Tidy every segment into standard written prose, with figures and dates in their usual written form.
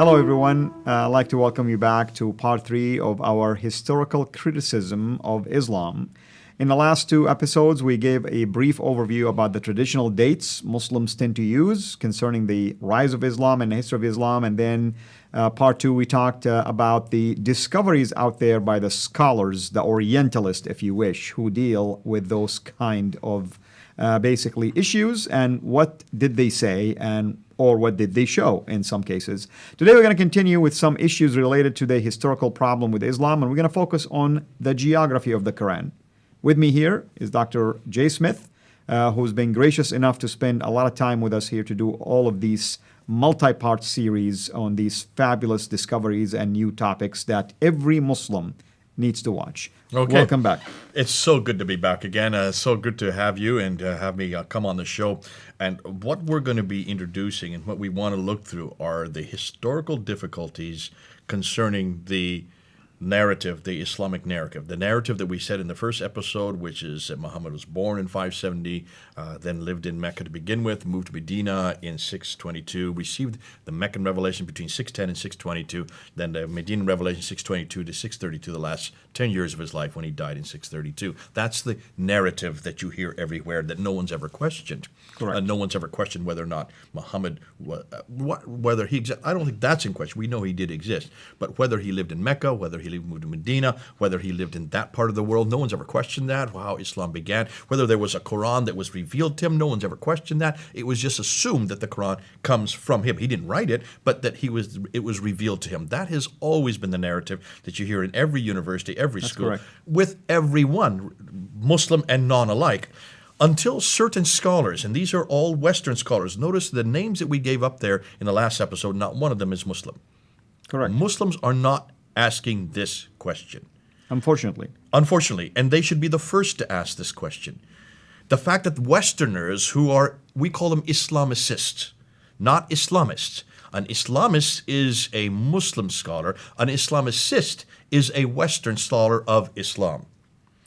Hello, everyone. I'd like to welcome you back to part 3 of our historical criticism of Islam. In the last 2 episodes, we gave a brief overview about the traditional dates Muslims tend to use concerning the rise of Islam and the history of Islam. And then part 2, we talked about the discoveries out there by the scholars, the Orientalists, if you wish, who deal with those kind of basically issues, and what did they say or what did they show in some cases. Today we're going to continue with some issues related to the historical problem with Islam, and we're going to focus on the geography of the Quran. With me here is Dr. Jay Smith, who's been gracious enough to spend a lot of time with us here to do all of these multi-part series on these fabulous discoveries and new topics that every Muslim needs to watch. Okay. Welcome back. It's so good to be back again. So good to have you and have me come on the show. And what we're going to be introducing and what we want to look through are the historical difficulties concerning the narrative, the Islamic narrative. The narrative that we said in the first episode, which is that Muhammad was born in 570, then lived in Mecca to begin with, moved to Medina in 622, received the Meccan revelation between 610 and 622, then the Medinan revelation 622 to 632, the last 10 years of his life when he died in 632. That's the narrative that you hear everywhere that no one's ever questioned. Correct. No one's ever questioned whether or not Muhammad, whether he existed. I don't think that's in question. We know he did exist. But whether he lived in Mecca, whether he moved to Medina, whether he lived in that part of the world, no one's ever questioned that, how Islam began. Whether there was a Quran that was revealed to him, no one's ever questioned that. It was just assumed that the Quran comes from him. He didn't write it, but that it was revealed to him. That has always been the narrative that you hear in every university, every That's school, correct. with everyone, Muslim and non-alike. Until certain scholars, and these are all Western scholars, notice the names that we gave up there in the last episode, not one of them is Muslim. Correct. Muslims are not asking this question. Unfortunately. Unfortunately, and they should be the first to ask this question. The fact that Westerners we call them Islamicists, not Islamists. An Islamist is a Muslim scholar. An Islamicist is a Western scholar of Islam.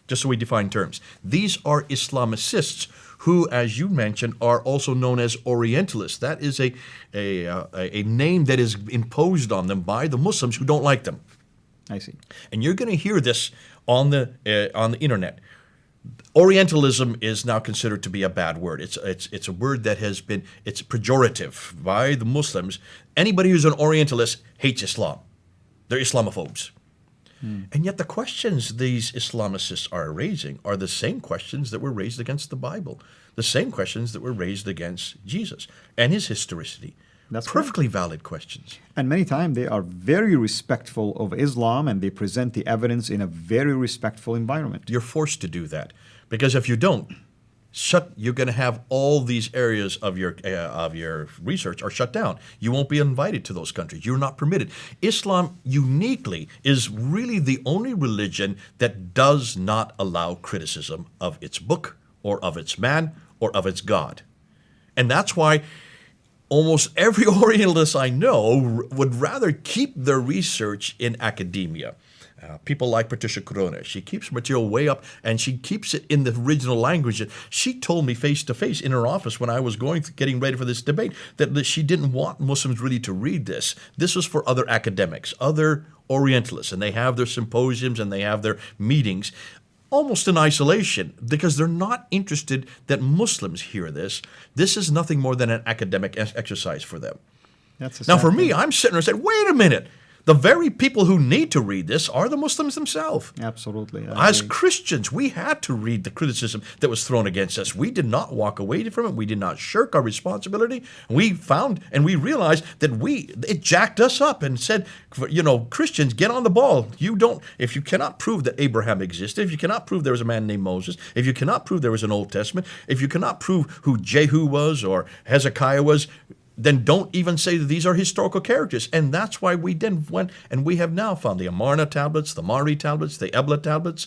Just so we define terms. These are Islamicists who, as you mentioned, are also known as Orientalists. That is a name that is imposed on them by the Muslims who don't like them. I see. And you're going to hear this on the internet. Orientalism is now considered to be a bad word. It's a word that it's pejorative by the Muslims. Anybody who's an Orientalist hates Islam. They're Islamophobes. And yet the questions these Islamicists are raising are the same questions that were raised against the Bible, the same questions that were raised against Jesus and his historicity. That's perfectly valid questions. And many times they are very respectful of Islam and they present the evidence in a very respectful environment. You're forced to do that because if you don't, you're going to have all these areas of your research are shut down. You won't be invited to those countries. You're not permitted. Islam uniquely is really the only religion that does not allow criticism of its book or of its man or of its God. And that's why almost every Orientalist I know would rather keep their research in academia. People like Patricia Corona. She keeps material way up, and she keeps it in the original language. She told me face-to-face in her office when I was getting ready for this debate that she didn't want Muslims really to read this. This was for other academics, other Orientalists, and they have their symposiums and they have their meetings almost in isolation because they're not interested that Muslims hear this. This is nothing more than an academic exercise for them. Now, for me, I'm sitting there and saying, wait a minute. The very people who need to read this are the Muslims themselves. Absolutely. As Christians, we had to read the criticism that was thrown against us. We did not walk away from it. We did not shirk our responsibility. We found and we realized that it jacked us up and said, Christians, get on the ball. If you cannot prove that Abraham existed, if you cannot prove there was a man named Moses, if you cannot prove there was an Old Testament, if you cannot prove who Jehu was or Hezekiah was, then don't even say that these are historical characters. And that's why we then went, and we have now found the Amarna tablets, the Mari tablets, the Ebla tablets,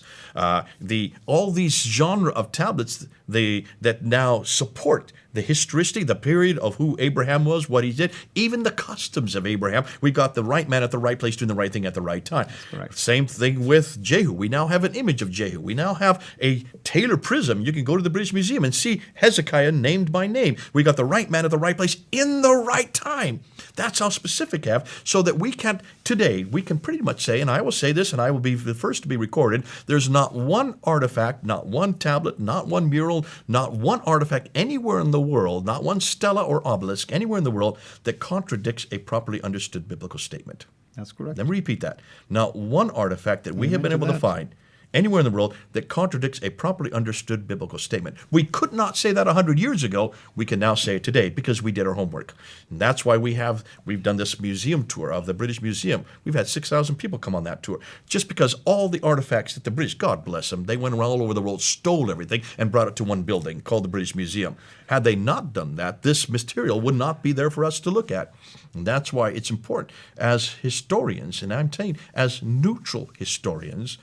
all these genre of tablets that now support the historicity, the period of who Abraham was, what he did, even the customs of Abraham. We got the right man at the right place doing the right thing at the right time. Same thing with Jehu. We now have an image of Jehu. We now have a Taylor prism. You can go to the British Museum and see Hezekiah named by name. We got the right man at the right place in in the right time. That's how specific I have, so that we can pretty much say, and I will say this, and I will be the first to be recorded, there's not one artifact, not one tablet, not one mural, not one artifact anywhere in the world, not one stela or obelisk anywhere in the world that contradicts a properly understood biblical statement. That's correct. Let me repeat that. Not one artifact that we have been able to find anywhere in the world that contradicts a properly understood biblical statement. We could not say that 100 years ago. We can now say it today because we did our homework. And that's why we've done this museum tour of the British Museum. We've had 6,000 people come on that tour. Just because all the artifacts that the British, God bless them, they went around all over the world, stole everything, and brought it to one building called the British Museum. Had they not done that, this material would not be there for us to look at. And that's why it's important as historians, and I'm telling you, as neutral historians,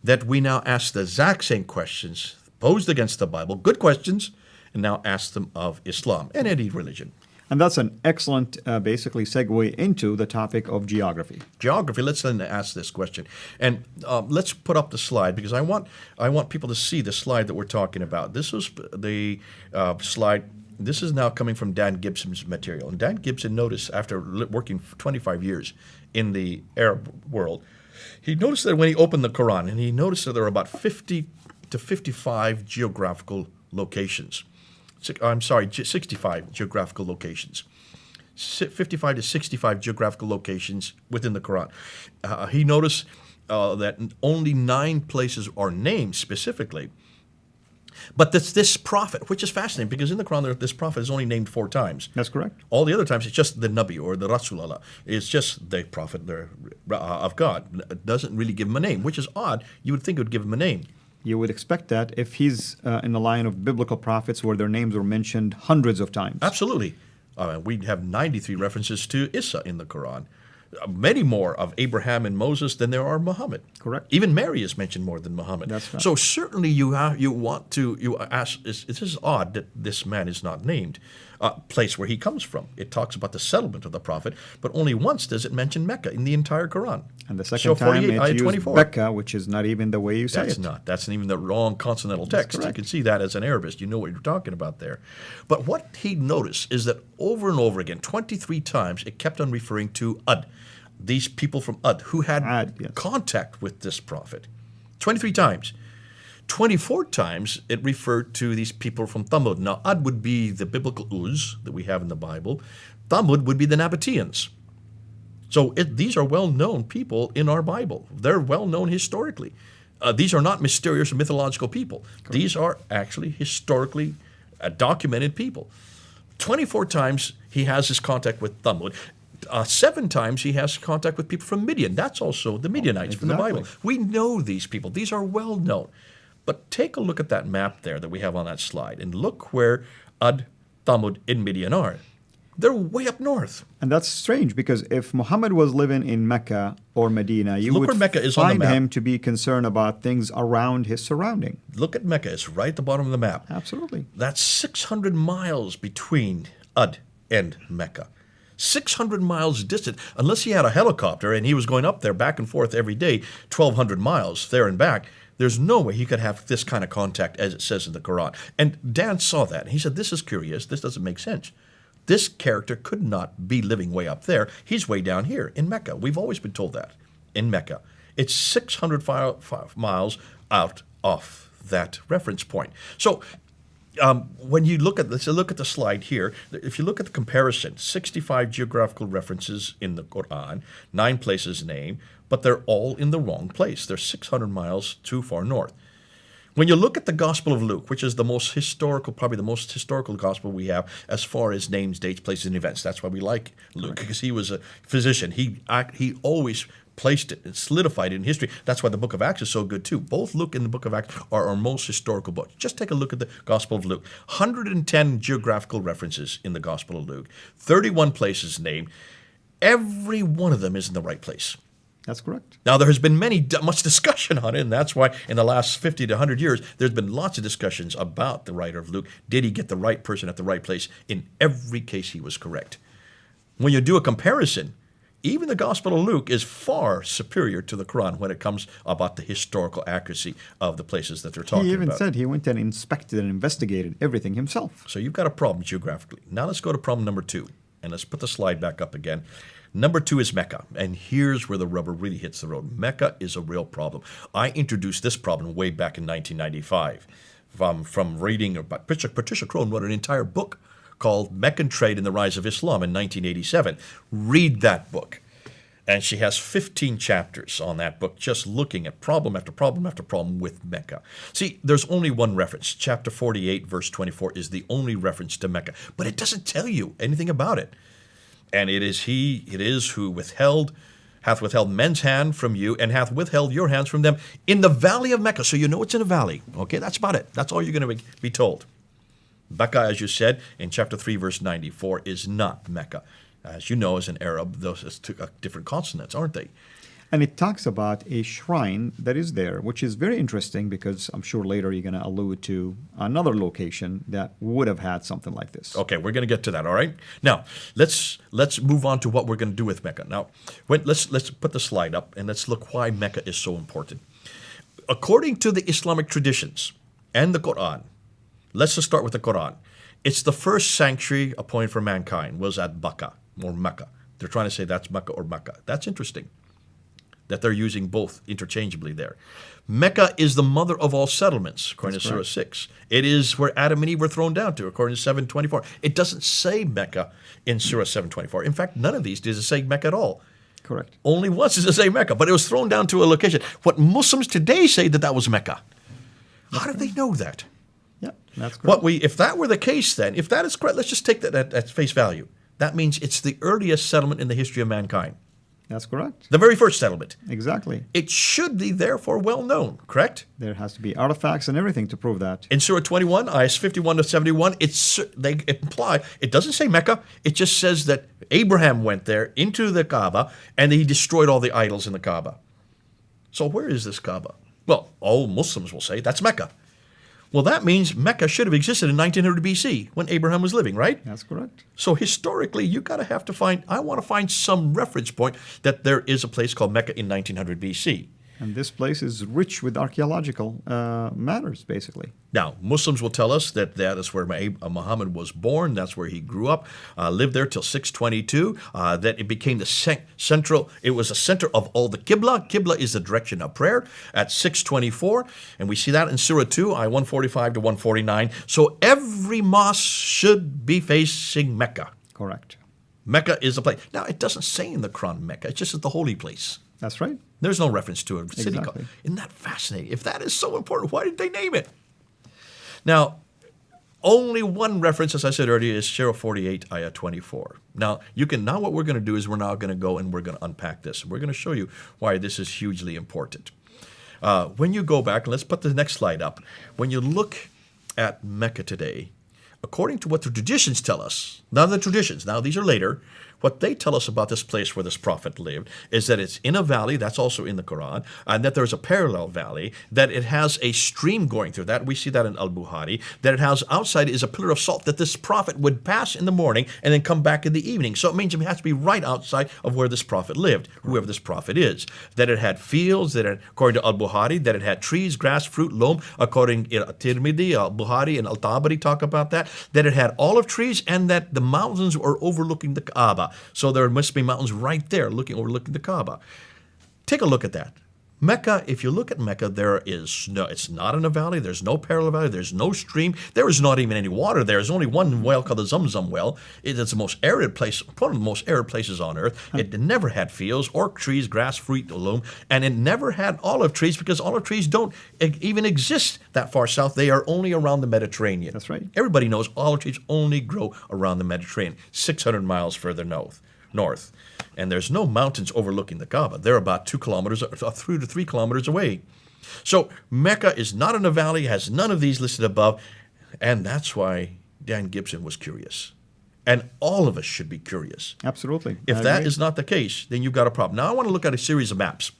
that we now ask the exact same questions posed against the Bible, good questions, and now ask them of Islam and any religion. And that's an excellent, basically, segue into the topic of geography. Geography, let's then ask this question. And let's put up the slide, because I want people to see the slide that we're talking about. This was the slide. This is now coming from Dan Gibson's material. And Dan Gibson noticed, after working for 25 years in the Arab world, he noticed that when he opened the Quran, and he noticed that there were about 50 to 55 geographical locations. 65 geographical locations. 55 to 65 geographical locations within the Quran. He noticed that only 9 places are named specifically. But this prophet, which is fascinating, because in the Quran, this prophet is only named 4 times. That's correct. All the other times, it's just the Nabi or the Rasulullah. It's just the prophet of God. It doesn't really give him a name, which is odd. You would think it would give him a name. You would expect that if he's in the line of biblical prophets where their names were mentioned hundreds of times. Absolutely. We have 93 references to Isa in the Quran. Many more of Abraham and Moses than there are Muhammad. Correct. Even Mary is mentioned more than Muhammad. That's right. So certainly you ask, this is odd that this man is not named, place where he comes from. It talks about the settlement of the prophet, but only once does it mention Mecca in the entire Quran. And the second time it used 24. Becca, which is not even the way you say That's it. not. That's even the wrong consonantal text. You correct. can see that as an Arabist. You know what you're talking about there. But what he noticed is that over and over again, 23 times, it kept on referring to Ad. These people from Ad who had contact with this prophet. 23 times. 24 times it referred to these people from Thamud. Now, Ad would be the biblical Uz that we have in the Bible. Thamud would be the Nabateans. So these are well-known people in our Bible. They're well-known historically. These are not mysterious or mythological people. Correct. These are actually historically documented people. 24 times he has his contact with Thamud. 7 times he has contact with people from Midian. That's also the Midianites from the Bible. We know these people. These are well known. But take a look at that map there that we have on that slide, and look where Ad, Thamud, and Midian are. They're way up north. And that's strange, because if Muhammad was living in Mecca or Medina, you Look would where Mecca is on the find map. him to be concerned about things around his surrounding. Look at Mecca. It's right at the bottom of the map. Absolutely. That's 600 miles between Ad and Mecca. 600 miles distant, unless he had a helicopter and he was going up there back and forth every day, 1,200 miles there and back. There's no way he could have this kind of contact as it says in the Quran. And Dan saw that. He said, this is curious. This doesn't make sense. This character could not be living way up there. He's way down here in Mecca. We've always been told that, in Mecca. It's 600 miles out of that reference point. So when you look at this, look at the slide here. If you look at the comparison, 65 geographical references in the Quran, 9 places named, but they're all in the wrong place. They're 600 miles too far north. When you look at the Gospel of Luke, which is the most historical, probably the most historical gospel we have as far as names, dates, places, and events. That's why we like Luke, because he was a physician. He always placed it and solidified it in history. That's why the book of Acts is so good too. Both Luke and the book of Acts are our most historical books. Just take a look at the Gospel of Luke. 110 geographical references in the Gospel of Luke. 31 places named. Every one of them is in the right place. That's correct. Now, there has been much discussion on it, and that's why in the last 50 to 100 years, there's been lots of discussions about the writer of Luke. Did he get the right person at the right place? In every case, he was correct. When you do a comparison, even the Gospel of Luke is far superior to the Quran when it comes about the historical accuracy of the places that they're talking about. He even said he went and inspected and investigated everything himself. So you've got a problem geographically. Now let's go to problem number 2. And let's put the slide back up again. Number 2 is Mecca. And here's where the rubber really hits the road. Mecca is a real problem. I introduced this problem way back in 1995 from reading about Patricia Crone wrote an entire book called Meccan Trade and the Rise of Islam in 1987. Read that book. And she has 15 chapters on that book just looking at problem after problem after problem with Mecca. See, there's only one reference. Chapter 48, verse 24 is the only reference to Mecca. But it doesn't tell you anything about it. And it is who hath withheld men's hand from you and hath withheld your hands from them in the valley of Mecca. So you know it's in a valley. Okay, that's about it. That's all you're going to be told. Mecca, as you said, in chapter 3, verse 94, is not Mecca. As you know, as an Arab, those are two different consonants, aren't they? And it talks about a shrine that is there, which is very interesting because I'm sure later you're going to allude to another location that would have had something like this. Okay, we're going to get to that, all right? Now, let's move on to what we're going to do with Mecca. Now, let's put the slide up and let's look why Mecca is so important. According to the Islamic traditions and the Quran, let's just start with the Quran. It's the first sanctuary appointed for mankind was at Bakka or Mecca. They're trying to say that's Mecca or Mecca. That's interesting that they're using both interchangeably there. Mecca is the mother of all settlements, according to Surah 6. It is where Adam and Eve were thrown down to, according to 7:24. It doesn't say Mecca in Surah 7:24. In fact, none of these does it say Mecca at all. Correct. Only once does it say Mecca, but it was thrown down to a location. What Muslims today say that was Mecca. How do they know that? Yeah, that's correct. If that were the case then, if that is correct, let's just take that at face value. That means it's the earliest settlement in the history of mankind. That's correct. The very first settlement. Exactly. It should be therefore well known, correct? There has to be artifacts and everything to prove that. In Surah 21, ayahs 51 to 71, they imply, it doesn't say Mecca, it just says that Abraham went there into the Kaaba and he destroyed all the idols in the Kaaba. So where is this Kaaba? Well, all Muslims will say that's Mecca. Well, that means Mecca should have existed in 1900 BC when Abraham was living, right? That's correct. So historically, I want to find some reference point that there is a place called Mecca in 1900 BC. And this place is rich with archaeological matters, basically. Now, Muslims will tell us that is where Muhammad was born. That's where he grew up, lived there till 622. That it became the central. It was a center of all the Qibla. Qibla is the direction of prayer at 624, and we see that in Surah 2, ayah 145 to 149. So every mosque should be facing Mecca. Correct. Mecca is the place. Now, it doesn't say in the Quran Mecca. It's just the holy place. That's right. There's no reference to a city. Exactly. Isn't that fascinating? If that is so important, why did they name it? Now, only one reference, as I said earlier, is Surah 48, ayah 24. Now, what we're going to do is we're now going to go and we're going to unpack this. We're going to show you why this is hugely important. When you go back, and let's put the next slide up. When you look at Mecca today, according to what the traditions tell us, now these are later, what they tell us about this place where this prophet lived is that it's in a valley, that's also in the Quran, and that there's a parallel valley, that it has a stream going through that. We see that in Al-Bukhari, that it has outside is a pillar of salt that this prophet would pass in the morning and then come back in the evening. So it means it has to be right outside of where this prophet lived, whoever this prophet is. That it had fields, that it, according to Al-Bukhari, that it had trees, grass, fruit, loam, according to Tirmidhi, Al-Bukhari, and Al-Tabari talk about that it had olive trees, and that the mountains were overlooking the Kaaba. So there must be mountains right there overlooking the Kaaba. Take a look at that. Mecca, if you look at Mecca, it's not in a valley, there's no parallel valley, there's no stream, there is not even any water there. There's only one well called the Zamzam well. It's the most arid place, one of the most arid places on earth. It never had fields or trees, grass, fruit, loam, and it never had olive trees because olive trees don't even exist that far south. They are only around the Mediterranean. That's right. Everybody knows olive trees only grow around the Mediterranean, 600 miles further north. And there's no mountains overlooking the Kaaba. They're about 2 kilometers, 2 to 3 kilometers away. So Mecca is not in a valley, has none of these listed above, and that's why Dan Gibson was curious. And all of us should be curious. Absolutely. If that is not the case, then you've got a problem. Now I want to look at a series of maps.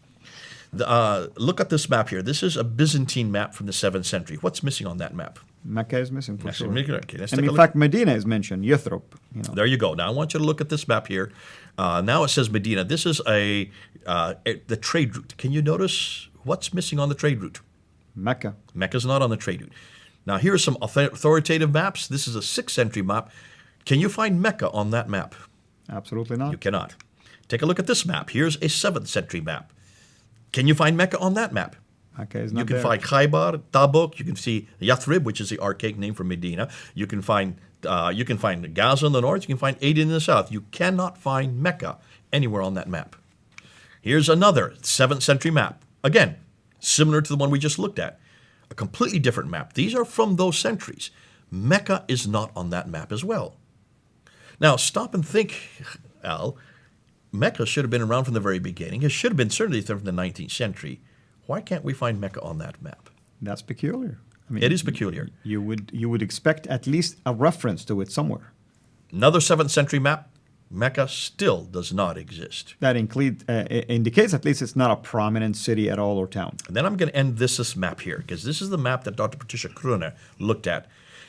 Look at this map here. This is a Byzantine map from the 7th century. What's missing on that map? Mecca is missing for sure. Okay, and in fact, Medina is mentioned, Yathrib. There you go. Now I want you to look at this map here. Now it says Medina. This is the trade route. Can you notice what's missing on the trade route? Mecca. Mecca's not on the trade route. Now here are some authoritative maps. This is a 6th century map. Can you find Mecca on that map? Absolutely not. You cannot. Take a look at this map. Here's a 7th century map. Can you find Mecca on that map? Okay, it's You not can there. find Khaybar, Tabuk. You can see Yathrib, which is the archaic name for Medina. You can find Gaza in the north. You can find Aden in the south. You cannot find Mecca anywhere on that map. Here's another 7th century map. Again, similar to the one we just looked at. A completely different map. These are from those centuries. Mecca is not on that map as well. Now, stop and think, Al. Mecca should have been around from the very beginning. It should have been certainly from the 19th century. Why can't we find Mecca on that map? That's peculiar. I mean, It is peculiar. You would expect at least a reference to it somewhere. Another 7th century map, Mecca still does not exist. That indicates at least it's not a prominent city at all or town. And then I'm going to end this map here, because this is the map that Dr. Patricia Kroner looked at.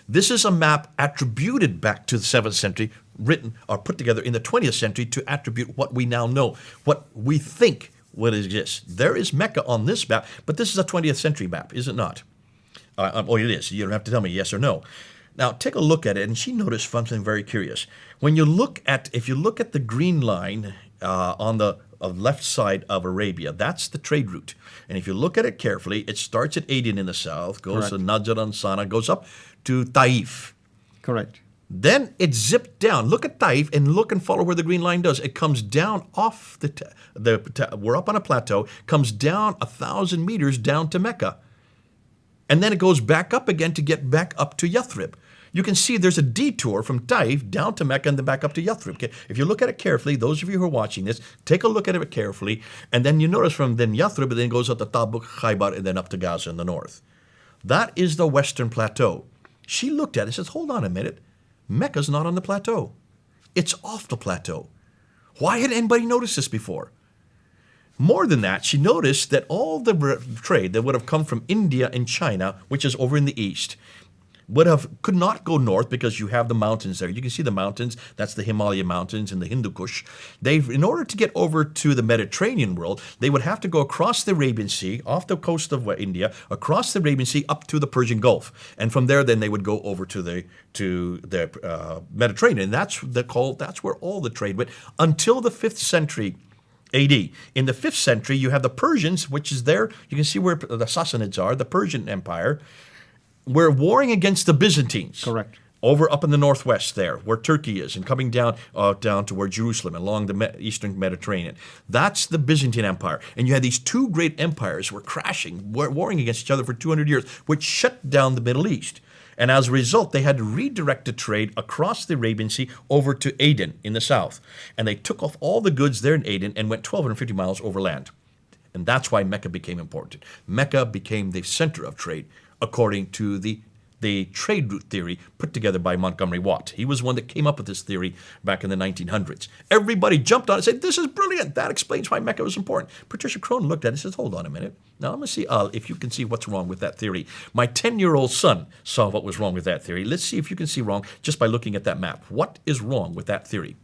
This is a map attributed back to the 7th century, written or put together in the 20th century to attribute what we now know, what we think would exist. There is Mecca on this map, but this is a 20th century map, is it not? Oh, it is. You don't have to tell me yes or no. Now, take a look at it, and she noticed something very curious. If you look at the green line on the left side of Arabia, that's the trade route. And if you look at it carefully, it starts at Aden in the south, goes to Najran, Sana, goes up to Taif. Correct. Then it zipped down. Look at Taif and look and follow where the green line does. It comes down off we're up on a plateau, comes down 1,000 meters down to Mecca. And then it goes back up again to get back up to Yathrib. You can see there's a detour from Taif down to Mecca and then back up to Yathrib. Okay? If you look at it carefully, those of you who are watching this, take a look at it carefully, and then you notice from then Yathrib, and then goes up to Tabuk, Khaybar, and then up to Gaza in the north. That is the western plateau. She looked at it and says, hold on a minute. Mecca's not on the plateau. It's off the plateau. Why hadn't anybody noticed this before? More than that, she noticed that all the trade that would have come from India and China, which is over in the east, could not go north because you have the mountains there. You can see the mountains. That's the Himalaya mountains and the Hindu Kush. In order to get over to the Mediterranean world, they would have to go across the Arabian Sea, off the coast of India, across the Arabian Sea up to the Persian Gulf, and from there, then they would go over to the Mediterranean. That's where all the trade went until the 5th century. AD. In the 5th century, you have the Persians, which is there. You can see where the Sassanids are, the Persian Empire. We're warring against the Byzantines. Correct. Over up in the northwest there, where Turkey is, and coming down to where Jerusalem, along the eastern Mediterranean. That's the Byzantine Empire. And you had these two great empires were crashing, warring against each other for 200 years, which shut down the Middle East. And as a result, they had to redirect the trade across the Arabian Sea over to Aden in the south. And they took off all the goods there in Aden and went 1,250 miles overland. And that's why Mecca became important. Mecca became the center of trade, according to the trade route theory put together by Montgomery Watt. He was one that came up with this theory back in the 1900s. Everybody jumped on it and said, this is brilliant. That explains why Mecca was important. Patricia Kroner looked at it and says, hold on a minute. Now I'm going to see if you can see what's wrong with that theory. My 10-year-old son saw what was wrong with that theory. Let's see if you can see wrong just by looking at that map. What is wrong with that theory?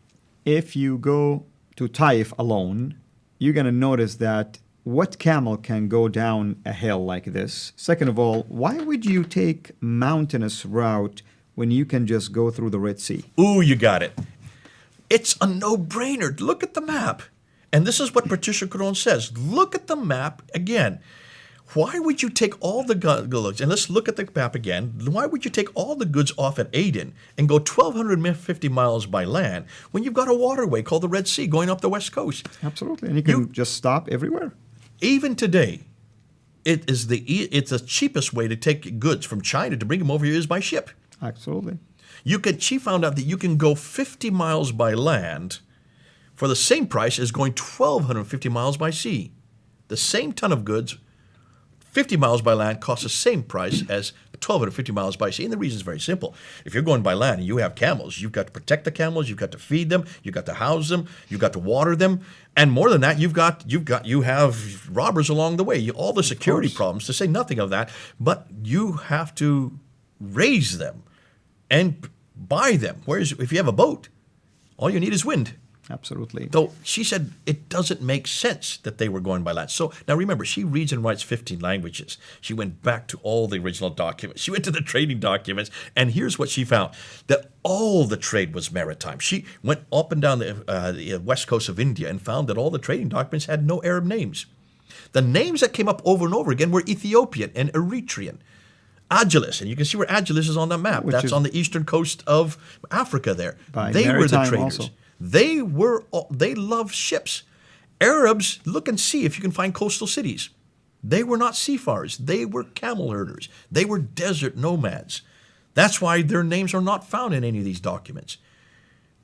If you go to Taif alone, you're going to notice that what camel can go down a hill like this? Second of all, why would you take mountainous route when you can just go through the Red Sea? Ooh, you got it. It's a no-brainer. Look at the map. And this is what Patricia Kroner says. Look at the map again. Why would you take all the goods, and let's look at the map again, why would you take all the goods off at Aden and go 1,250 miles by land when you've got a waterway called the Red Sea going up the west coast? Absolutely. And you can just stop everywhere. Even today, it's the cheapest way to take goods from China to bring them over here is by ship. Absolutely. She found out that you can go 50 miles by land for the same price as going 1,250 miles by sea. The same ton of goods, 50 miles by land, costs the same price as 1,250 miles by sea. And the reason is very simple. If you're going by land and you have camels, you've got to protect the camels, you've got to feed them, you've got to house them, you've got to water them. And more than that, you have robbers along the way, all the security problems, to say nothing of that. But you have to raise them and buy them. Whereas if you have a boat, all you need is wind. Absolutely. Though she said it doesn't make sense that they were going by land. So now remember, she reads and writes 15 languages. She went back to all the original documents. She went to the trading documents, and here's what she found: that all the trade was maritime. She went up and down the west coast of India and found that all the trading documents had no Arab names. The names that came up over and over again were Ethiopian and Eritrean. Agilis, and you can see where Agilis is on the map. Which That's is on the eastern coast of Africa there. By They were the maritime traders. also. They loved ships. Arabs, look and see if you can find coastal cities. They were not seafarers. They were camel herders. They were desert nomads. That's why their names are not found in any of these documents.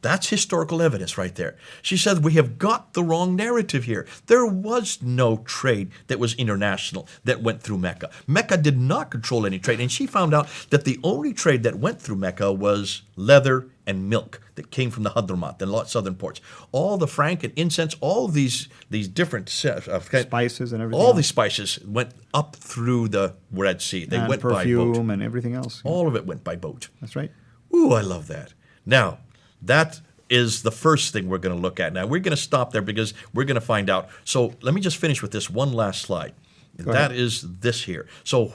That's historical evidence right there. She said, we have got the wrong narrative here. There was no trade that was international that went through Mecca. Mecca did not control any trade. And she found out that the only trade that went through Mecca was leather and milk that came from the Hadramaut, the southern ports. All the frank and incense, all these different Spices and everything all else. these spices went up through the Red Sea. They And went by boat. perfume and everything else. All of it went by boat. That's right. Ooh, I love that. Now, that is the first thing we're going to look at. Now, we're going to stop there because we're going to find out. So let me just finish with this one last slide. Go That ahead. is this here. So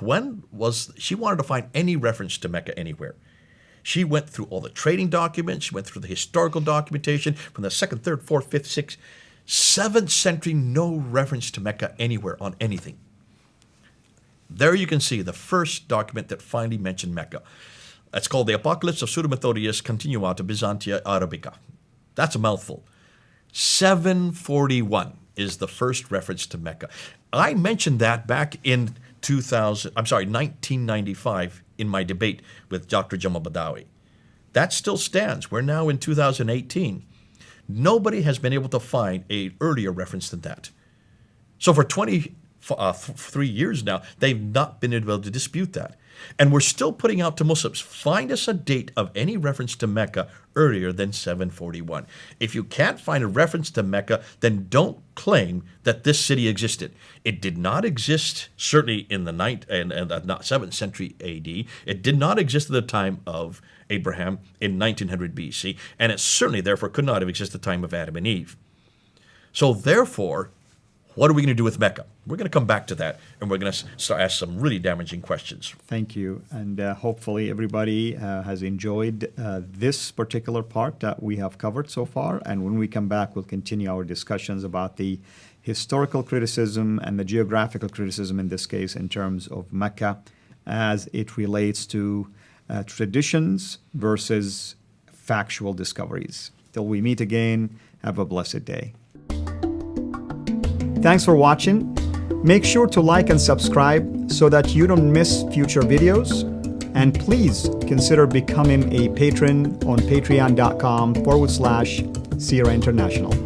she wanted to find any reference to Mecca anywhere. She went through all the trading documents. She went through the historical documentation from the 2nd, 3rd, 4th, 5th, 6th, 7th century, no reference to Mecca anywhere on anything. There you can see the first document that finally mentioned Mecca. That's called the Apocalypse of Pseudo-Methodius Continuata Byzantia Arabica. That's a mouthful. 741 is the first reference to Mecca. I mentioned that back in 1995 in my debate with Dr. Jamal Badawi. That still stands. We're now in 2018. Nobody has been able to find an earlier reference than that. So for 23 years now, they've not been able to dispute that. And we're still putting out to Muslims, find us a date of any reference to Mecca earlier than 741. If you can't find a reference to Mecca, then don't claim that this city existed. It did not exist, certainly in the 7th century AD. It did not exist at the time of Abraham in 1900 BC, and it certainly, therefore, could not have existed at the time of Adam and Eve. So therefore, what are we going to do with Mecca? We're going to come back to that, and we're going to start ask some really damaging questions. Thank you. And hopefully everybody has enjoyed this particular part that we have covered so far. And when we come back, we'll continue our discussions about the historical criticism and the geographical criticism, in this case, in terms of Mecca, as it relates to traditions versus factual discoveries. Till we meet again, have a blessed day. Thanks for watching. Make sure to like and subscribe so that you don't miss future videos. And please consider becoming a patron on patreon.com/Sierra International.